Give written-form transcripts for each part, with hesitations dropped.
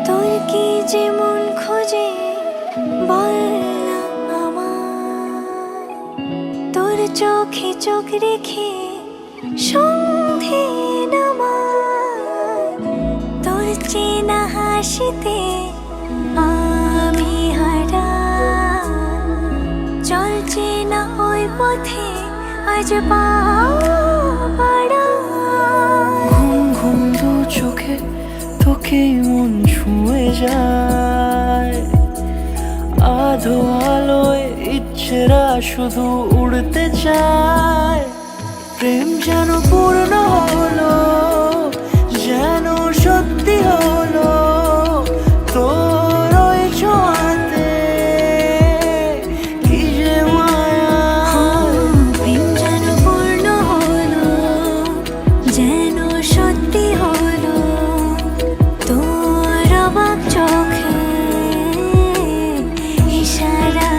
তোর কি যে মন খোঁজে বল না আমায়, তোর চোখে চোখ রেখে সন্ধে নামায়, তোর চেনা হাসিতে আমি হারাই। চল চেনা ওই পথে আজ পা বাড়াই। ঘুম ঘুম দু চোখে তোকে মন ছুঁয়ে যায়, আধো আলোয় ইচ্ছেরা শুধু উড়তে চায়। প্রেম যেন পূর্ণ হলো, যেন সত্যি হলো তোর ওই ছোঁয়াতে, কি যে মায়া। প্রেম যেন পূর্ণ হলো, যেন সত্যি হলো তোর অবাক চোখে ইশারা।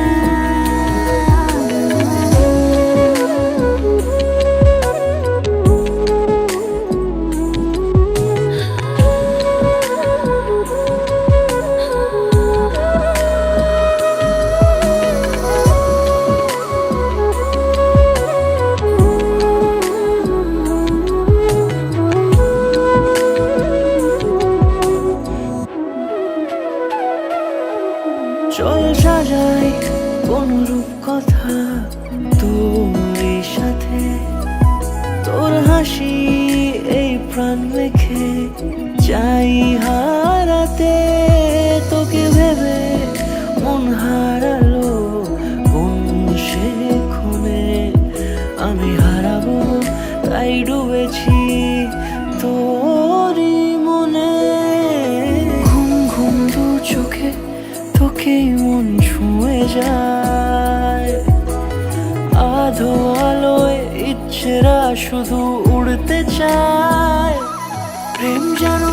চল সাজাই কোন রূপ কথা তোর সাথে, তোর হাসি এই প্রাণ রেখে চাই হারাতে। তোকে ভেবে মন হারালো কোন সে ক্ষণে, আমি হারাবো তাই ডুবেছি তোরই মনে। ঘুম ঘুম দু চোখে তোকে মন ছুঁয়ে যায়, আধো আলোয় ইচ্ছেরা শুধু উড়তে চায়। প্রেম যেন